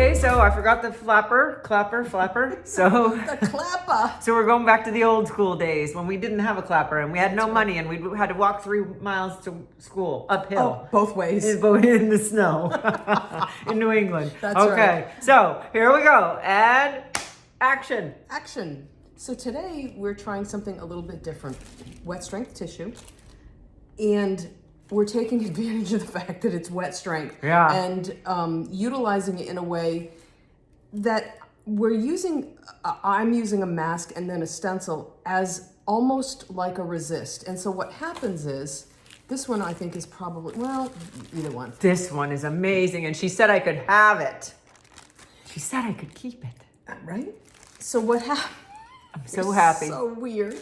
Okay, so I forgot the flapper. So The clapper. So we're going back to the old school days when we didn't have a clapper and we had no money and we had to walk 3 miles to school uphill. Oh, both ways. In the snow in New England. That's okay, right. So here we go. And action. Action. So today we're trying something a little bit different. Wet strength tissue. And we're taking advantage of the fact that it's wet strength. Yeah. And utilizing it in a way that we're using, I'm using a mask and then a stencil as almost like a resist. And so what happens is, this one I think is probably, well, either one. This one is amazing. And she said I could have it. She said I could keep it. Right? So what happens? I'm so happy. So weird.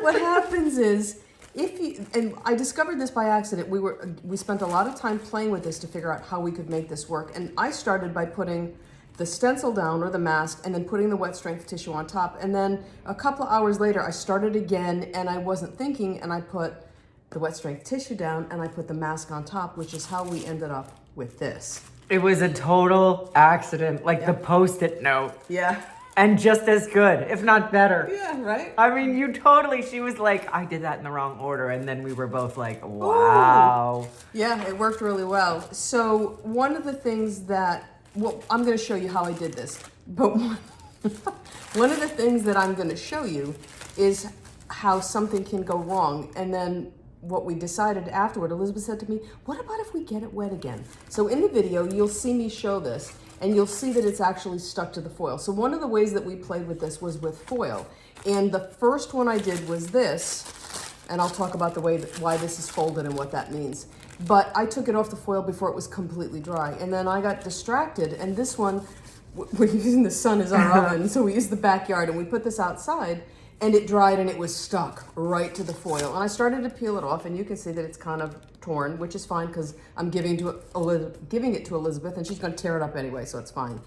What happens is, if you, and I discovered this by accident, we spent a lot of time playing with this to figure out how we could make this work. And I started by putting the stencil down or the mask and then putting the wet strength tissue on top. And then a couple of hours later, I started again and I wasn't thinking and I put the wet strength tissue down and I put the mask on top, which is how we ended up with this. It was a total accident, like the Post-it note. Yeah. And just as good, if not better. Yeah, right? I mean, she was like, I did that in the wrong order. And then we were both like, wow. Ooh. Yeah, it worked really well. So one of the things that, well, I'm going to show you how I did this. But one of the things that I'm going to show you is how something can go wrong. And then what we decided afterward, Elizabeth said to me, what about if we get it wet again? So in the video, you'll see me show this. And you'll see that it's actually stuck to the foil. So one of the ways that we played with this was with foil. And the first one I did was this, and I'll talk about the way why this is folded and what that means. But I took it off the foil before it was completely dry. And then I got distracted, and this one, we're using the sun as our oven, so we used the backyard, and we put this outside, and it dried, and it was stuck right to the foil. And I started to peel it off, and you can see that it's kind of torn, which is fine because I'm giving it to Elizabeth, and she's going to tear it up anyway, so it's fine.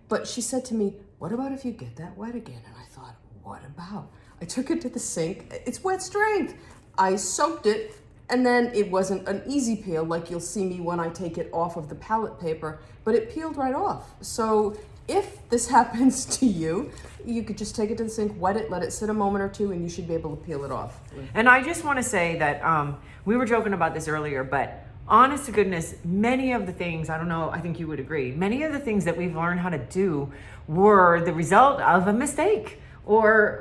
But she said to me, what about if you get that wet again? And I thought, what about? I took it to the sink. It's wet strength. I soaked it, and then it wasn't an easy peel like you'll see me when I take it off of the palette paper, but it peeled right off. So if this happens to you, you could just take it to the sink, wet it, let it sit a moment or two, and you should be able to peel it off. And I just want to say that we were joking about this earlier, but honest to goodness, many of the things, I don't know, I think you would agree, many of the things that we've learned how to do were the result of a mistake or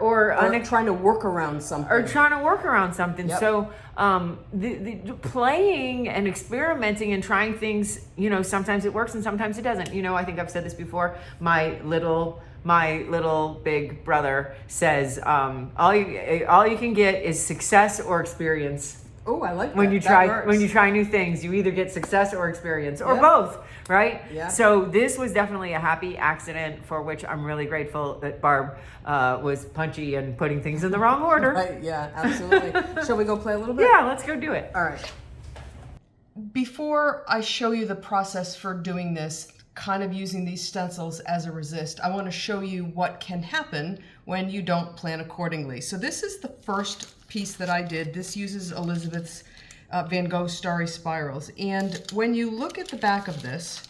trying to work around something. Yep. So the playing and experimenting and trying things, sometimes it works and sometimes it doesn't. I think I've said this before. My little big brother says, all you can get is success or experience. Oh, I like that. When you try new things, you either get success or experience or Yeah. both, right? Yeah. So this was definitely a happy accident for which I'm really grateful that Barb was punchy and putting things in the wrong order. Right, yeah, absolutely. Shall we go play a little bit? Yeah, let's go do it. All right. Before I show you the process for doing this, kind of using these stencils as a resist, I want to show you what can happen when you don't plan accordingly. So this is the first piece that I did. This uses Elizabeth's Van Gogh Starry Spirals. And when you look at the back of this,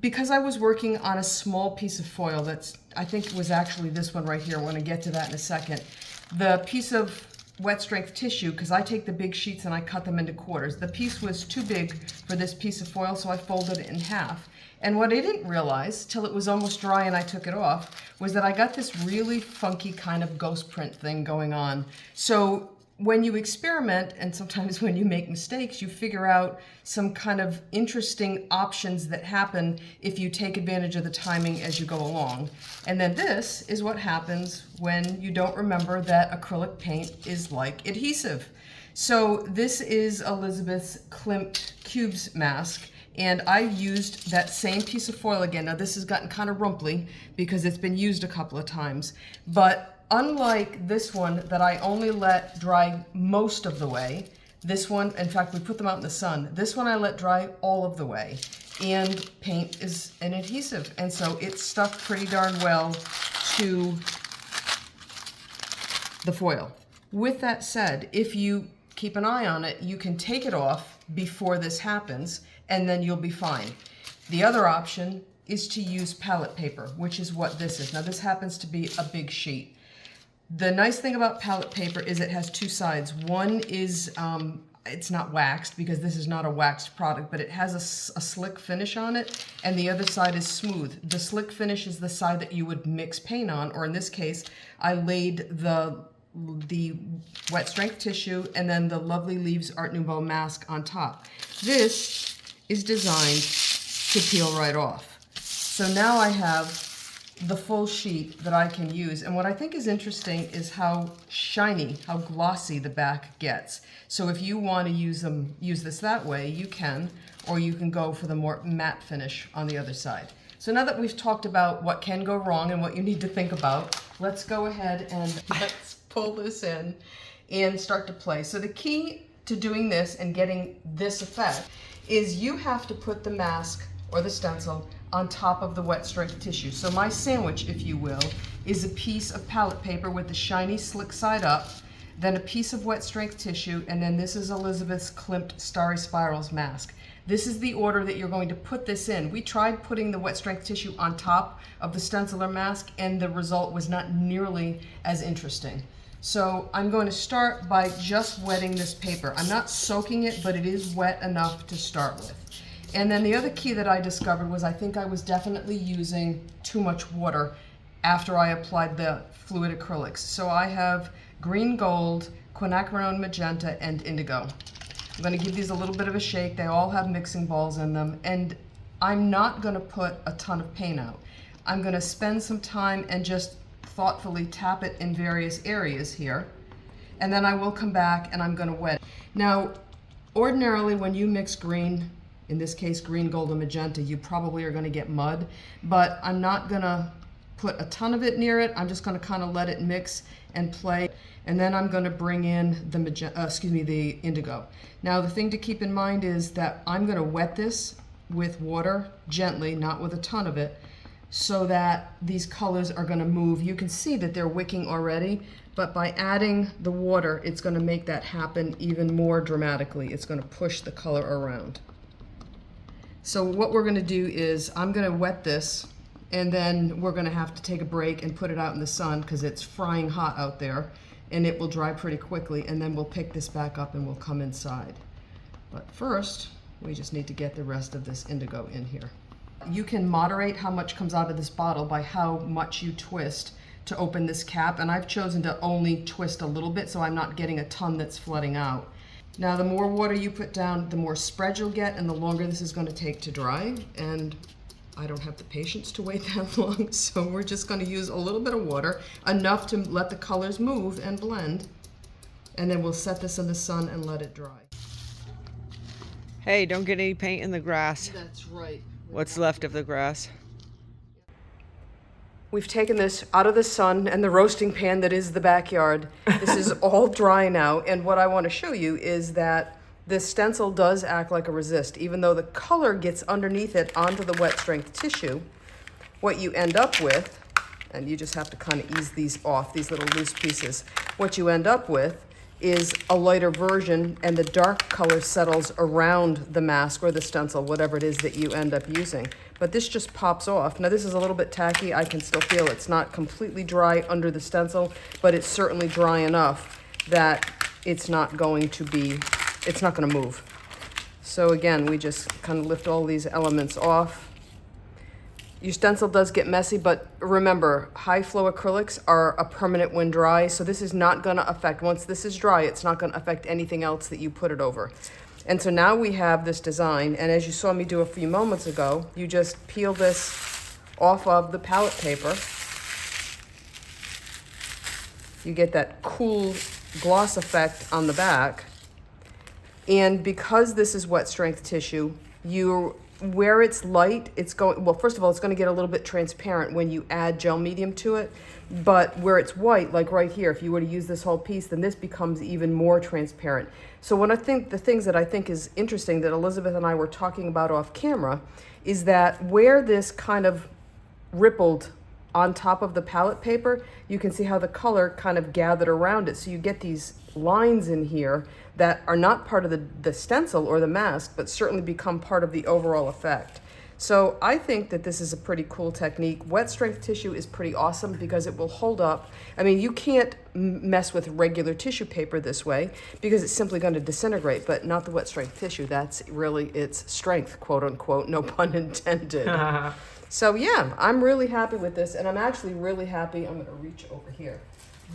because I was working on a small piece of foil that's, I think it was actually this one right here, I want to get to that in a second, the piece of wet strength tissue, because I take the big sheets and I cut them into quarters. The piece was too big for this piece of foil, so I folded it in half. And what I didn't realize, till it was almost dry and I took it off, was that I got this really funky kind of ghost print thing going on. So when you experiment, and sometimes when you make mistakes, you figure out some kind of interesting options that happen if you take advantage of the timing as you go along. And then this is what happens when you don't remember that acrylic paint is like adhesive. So this is Elizabeth's Klimt Cubes mask. And I used that same piece of foil again. Now this has gotten kind of rumply because it's been used a couple of times. But unlike this one that I only let dry most of the way, this one, in fact, we put them out in the sun. This one I let dry all of the way. And paint is an adhesive. And so it stuck pretty darn well to the foil. With that said, if you keep an eye on it, you can take it off before this happens, and then you'll be fine. The other option is to use palette paper, which is what this is. Now this happens to be a big sheet. The nice thing about palette paper is it has two sides. One is, it's not waxed because this is not a waxed product, but it has a slick finish on it, and the other side is smooth. The slick finish is the side that you would mix paint on, or in this case, I laid the wet strength tissue and then the Lovely Leaves Art Nouveau mask on top. This is designed to peel right off. So now I have the full sheet that I can use. And what I think is interesting is how shiny, how glossy the back gets. So if you want to use this that way, you can, or you can go for the more matte finish on the other side. So now that we've talked about what can go wrong and what you need to think about, let's go ahead and let's pull this in and start to play. So the key to doing this and getting this effect is you have to put the mask or the stencil on top of the wet strength tissue. So my sandwich, if you will, is a piece of palette paper with the shiny slick side up, then a piece of wet strength tissue, and then this is Elizabeth's Klimt Starry Spirals mask. This is the order that you're going to put this in. We tried putting the wet strength tissue on top of the stenciler mask and the result was not nearly as interesting. So I'm going to start by just wetting this paper. I'm not soaking it, but it is wet enough to start with. And then the other key that I discovered was I think I was definitely using too much water after I applied the fluid acrylics. So I have green gold, quinacridone magenta, and indigo. I'm going to give these a little bit of a shake. They all have mixing balls in them. And I'm not going to put a ton of paint out. I'm going to spend some time and just thoughtfully tap it in various areas here. And then I will come back and I'm going to wet it. Now, ordinarily when you mix green, in this case green, gold, and magenta, you probably are going to get mud, but I'm not going to put a ton of it near it. I'm just going to kind of let it mix and play, and then I'm going to bring in the the indigo. Now the thing to keep in mind is that I'm going to wet this with water gently, not with a ton of it, so that these colors are going to move. You can see that they're wicking already, but by adding the water, it's going to make that happen even more dramatically. It's going to push the color around. So what we're going to do is I'm going to wet this, and then we're going to have to take a break and put it out in the sun because it's frying hot out there, and it will dry pretty quickly, and then we'll pick this back up and we'll come inside. But first, we just need to get the rest of this indigo in here. You can moderate how much comes out of this bottle by how much you twist to open this cap, and I've chosen to only twist a little bit so I'm not getting a ton that's flooding out. Now the more water you put down, the more spread you'll get and the longer this is going to take to dry, and I don't have the patience to wait that long, so we're just going to use a little bit of water, enough to let the colors move and blend, and then we'll set this in the sun and let it dry. Hey, don't get any paint in the grass. That's right. What's left of the grass. We've taken this out of the sun and the roasting pan that is the backyard. This is all dry now, and what I want to show you is that this stencil does act like a resist. Even though the color gets underneath it onto the wet strength tissue, what you end up with, and you just have to kind of ease these off, these little loose pieces, what you end up with is a lighter version, and the dark color settles around the mask or the stencil, whatever it is that you end up using. But this just pops off. Now this is a little bit tacky. I can still feel it's not completely dry under the stencil, but it's certainly dry enough that it's not going to move. So again, we just kind of lift all these elements off. Your stencil does get messy, but remember, high flow acrylics are a permanent when dry, so this is not gonna affect, once this is dry, it's not gonna affect anything else that you put it over. And so now we have this design, and as you saw me do a few moments ago, you just peel this off of the palette paper. You get that cool gloss effect on the back. And because this is wet strength tissue, where it's light, it's going, well, first of all, it's going to get a little bit transparent when you add gel medium to it, but where it's white, like right here, if you were to use this whole piece, then this becomes even more transparent. So what I think, the things that I think is interesting that Elizabeth and I were talking about off camera is that where this kind of rippled on top of the palette paper, you can see how the color kind of gathered around it. So you get these lines in here that are not part of the stencil or the mask, but certainly become part of the overall effect. So I think that this is a pretty cool technique. Wet strength tissue is pretty awesome because it will hold up. I mean, you can't mess with regular tissue paper this way because it's simply going to disintegrate, but not the wet strength tissue. That's really its strength, quote unquote, no pun intended. So yeah, I'm really happy with this, and I'm actually really happy. I'm going to reach over here.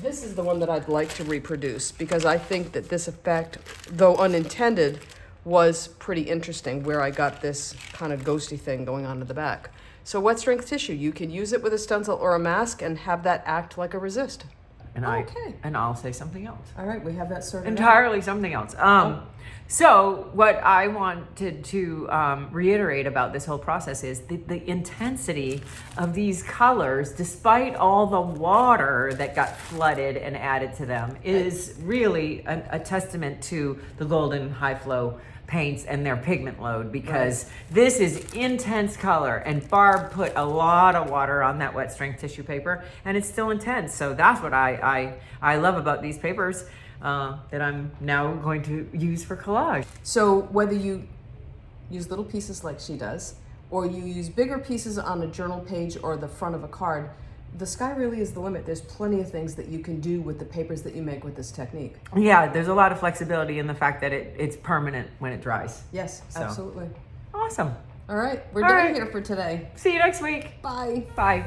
This is the one that I'd like to reproduce because I think that this effect, though unintended, was pretty interesting, where I got this kind of ghosty thing going on in the back. So wet strength tissue, you can use it with a stencil or a mask and have that act like a resist. And I'll say something else. All right, we have that sorted entirely out. Something else. So what I wanted to reiterate about this whole process is the intensity of these colors, despite all the water that got flooded and added to them, is really a testament to the Golden High Flow paints and their pigment load, because this is intense color, and Barb put a lot of water on that wet strength tissue paper, and it's still intense. So that's what I love about these papers that I'm now going to use for collage. So whether you use little pieces like she does, or you use bigger pieces on a journal page or the front of a card, the sky really is the limit. There's plenty of things that you can do with the papers that you make with this technique. Yeah, there's a lot of flexibility in the fact that it's permanent when it dries. Yes, So. absolutely. Awesome. All right, we're All done right. here for today. See you next week. Bye. Bye.